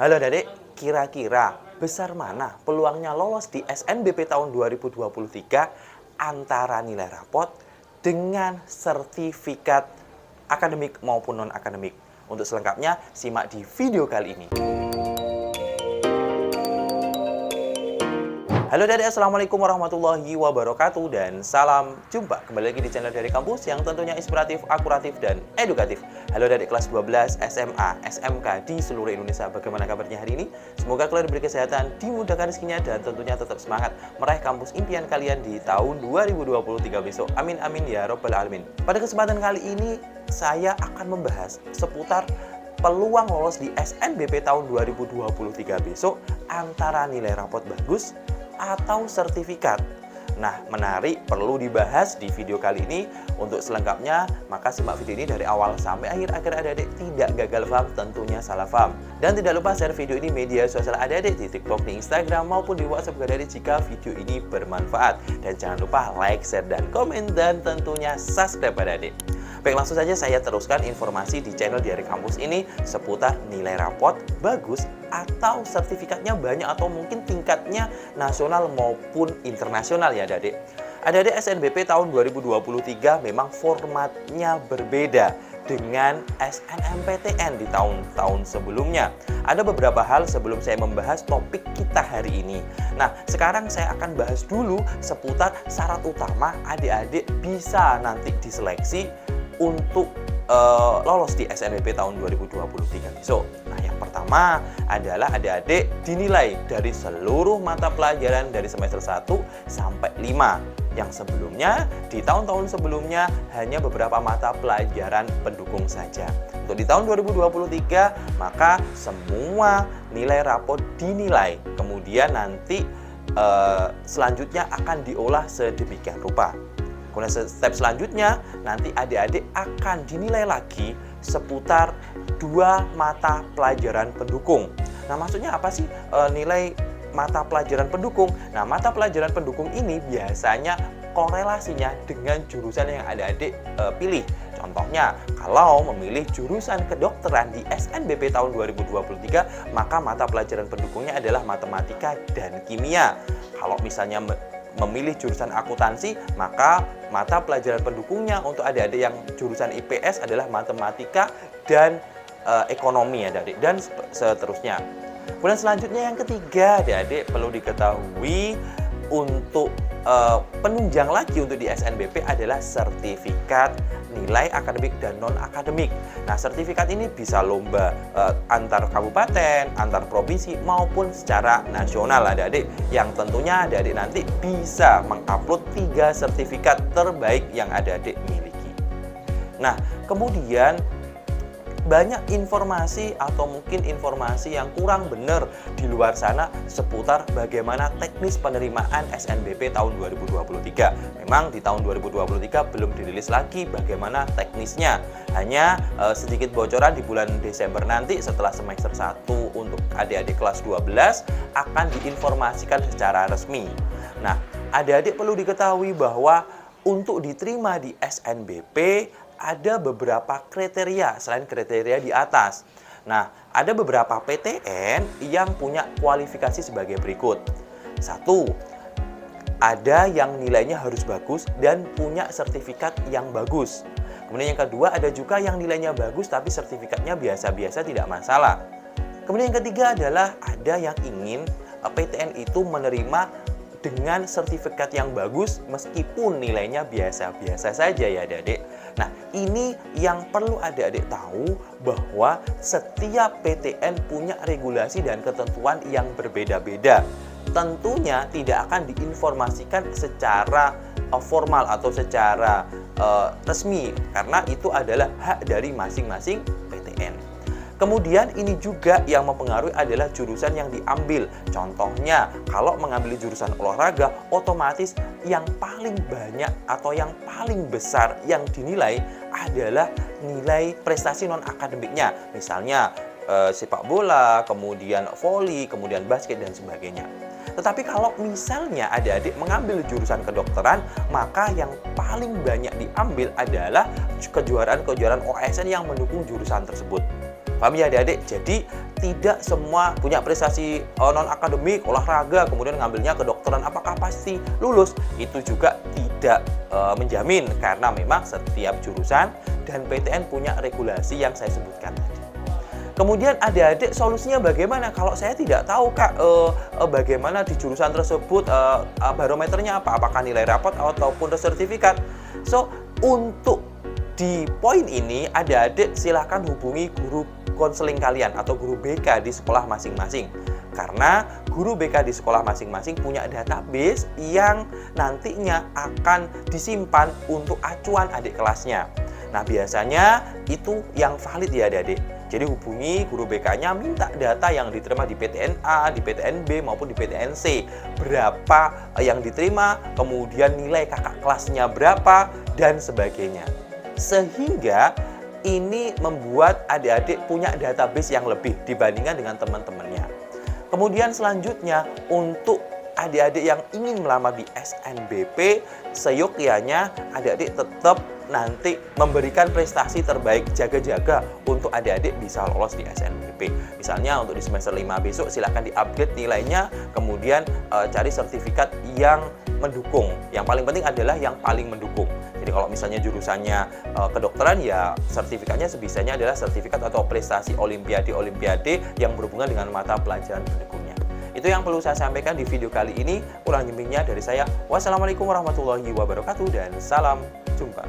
Halo Adik, kira-kira besar mana peluangnya lolos di SNBP tahun 2023 antara nilai rapot dengan sertifikat akademik maupun non-akademik? Untuk selengkapnya, simak di video kali ini. Halo Adik, Assalamualaikum warahmatullahi wabarakatuh dan salam jumpa kembali lagi di channel dari kampus yang tentunya inspiratif, akuratif, dan edukatif. Halo Adik kelas 12 SMA, SMK di seluruh Indonesia. Bagaimana kabarnya hari ini? Semoga kalian diberi kesehatan, dimudahkan rezekinya, dan tentunya tetap semangat meraih kampus impian kalian di tahun 2023 besok. Amin amin ya robbal alamin. Pada kesempatan kali ini saya akan membahas seputar peluang lolos di SNBP tahun 2023 besok antara nilai rapot bagus atau sertifikat. Nah, menarik, perlu dibahas di video kali ini. Untuk selengkapnya, maka simak video ini dari awal sampai akhir agar adik-adik tidak gagal paham, tentunya salah paham. Dan tidak lupa share video ini media sosial adik-adik di TikTok, di Instagram, maupun di WhatsApp adik-adik jika video ini bermanfaat. Dan jangan lupa like, share, dan komen, dan tentunya subscribe adik-adik. Baik, langsung saja saya teruskan informasi di channel Diari Kampus ini seputar nilai rapot bagus atau sertifikatnya banyak atau mungkin tingkatnya nasional maupun internasional ya adik-adik. Adik-adik, SNBP tahun 2023 memang formatnya berbeda dengan SNMPTN di tahun-tahun sebelumnya. Ada beberapa hal sebelum saya membahas topik kita hari ini. Nah, sekarang saya akan bahas dulu seputar syarat utama adik-adik bisa nanti diseleksi untuk lolos di SNBP tahun 2023 besok. Nah, yang pertama adalah adik-adik dinilai dari seluruh mata pelajaran dari semester 1 sampai 5. Yang sebelumnya, di tahun-tahun sebelumnya hanya beberapa mata pelajaran pendukung saja. Untuk di tahun 2023, maka semua nilai rapot dinilai. Kemudian nanti selanjutnya akan diolah sedemikian rupa. Kemudian step selanjutnya, nanti adik-adik akan dinilai lagi seputar 2 mata pelajaran pendukung. Nah, maksudnya apa sih nilai mata pelajaran pendukung? Nah, mata pelajaran pendukung ini biasanya korelasinya dengan jurusan yang adik-adik pilih. Contohnya, kalau memilih jurusan kedokteran di SNBP tahun 2023, maka mata pelajaran pendukungnya adalah matematika dan kimia. Kalau misalnya memilih jurusan akuntansi, maka mata pelajaran pendukungnya untuk adik-adik yang jurusan IPS adalah matematika dan ekonomi ya adik-adik, dan seterusnya. Kemudian selanjutnya yang ketiga, adik-adik perlu diketahui untuk penunjang lagi untuk di SNBP adalah sertifikat nilai akademik dan non-akademik. Nah, sertifikat ini bisa lomba antar kabupaten, antar provinsi, maupun secara nasional adik-adik, yang tentunya adik-adik nanti bisa mengupload 3 sertifikat terbaik yang adik-adik miliki. Nah, kemudian banyak informasi atau mungkin informasi yang kurang benar di luar sana seputar bagaimana teknis penerimaan SNBP tahun 2023. Memang di tahun 2023 belum dirilis lagi bagaimana teknisnya. Hanya sedikit bocoran di bulan Desember nanti setelah semester 1 untuk adik-adik kelas 12 akan diinformasikan secara resmi. Nah, adik-adik perlu diketahui bahwa untuk diterima di SNBP ada beberapa kriteria selain kriteria di atas. Nah, ada beberapa PTN yang punya kualifikasi sebagai berikut. 1. Ada yang nilainya harus bagus dan punya sertifikat yang bagus. Kemudian yang kedua, ada juga yang nilainya bagus tapi sertifikatnya biasa-biasa, tidak masalah. Kemudian yang ketiga adalah ada yang ingin PTN itu menerima dengan sertifikat yang bagus meskipun nilainya biasa-biasa saja ya adik-adik. Nah, ini yang perlu adik-adik tahu bahwa setiap PTN punya regulasi dan ketentuan yang berbeda-beda. Tentunya tidak akan diinformasikan secara formal atau secara resmi karena itu adalah hak dari masing-masing PTN. Kemudian ini juga yang mempengaruhi adalah jurusan yang diambil. Contohnya, kalau mengambil jurusan olahraga, otomatis yang paling banyak atau yang paling besar yang dinilai adalah nilai prestasi non-akademiknya. Misalnya sepak bola, kemudian voli, kemudian basket, dan sebagainya. Tetapi kalau misalnya adik-adik mengambil jurusan kedokteran, maka yang paling banyak diambil adalah kejuaraan-kejuaraan OSN yang mendukung jurusan tersebut. Paham ya adik-adik? Jadi tidak semua punya prestasi non-akademik, olahraga, kemudian ngambilnya kedokteran, apakah pasti lulus? Itu juga tidak menjamin, karena memang setiap jurusan dan PTN punya regulasi yang saya sebutkan tadi. Kemudian adik-adik solusinya bagaimana? Kalau saya tidak tahu Kak, bagaimana di jurusan tersebut barometernya apa? Apakah nilai rapot ataupun sertifikat? So, untuk di poin ini adik-adik silahkan hubungi guru konseling kalian atau guru BK di sekolah masing-masing. Karena guru BK di sekolah masing-masing punya database yang nantinya akan disimpan untuk acuan adik kelasnya. Nah, biasanya itu yang valid ya adik-adik. Jadi hubungi guru BK-nya, minta data yang diterima di PTN A, di PTN B, maupun di PTN C. Berapa yang diterima, kemudian nilai kakak kelasnya berapa, dan sebagainya. Sehingga ini membuat adik-adik punya database yang lebih dibandingkan dengan teman-temannya. Kemudian selanjutnya, untuk adik-adik yang ingin melamar di SNBP, seyogyanya adik-adik tetap nanti memberikan prestasi terbaik, jaga-jaga untuk adik-adik bisa lolos di SNBP. Misalnya untuk di semester 5 besok silahkan di-upgrade nilainya, kemudian cari sertifikat yang mendukung. Yang paling penting adalah yang paling mendukung. Jadi kalau misalnya jurusannya kedokteran, ya sertifikatnya sebisanya adalah sertifikat atau prestasi olimpiade yang berhubungan dengan mata pelajaran pendukungnya. Itu yang perlu saya sampaikan di video kali ini. Kurang lebihnya dari saya. Wassalamualaikum warahmatullahi wabarakatuh dan salam jumpa.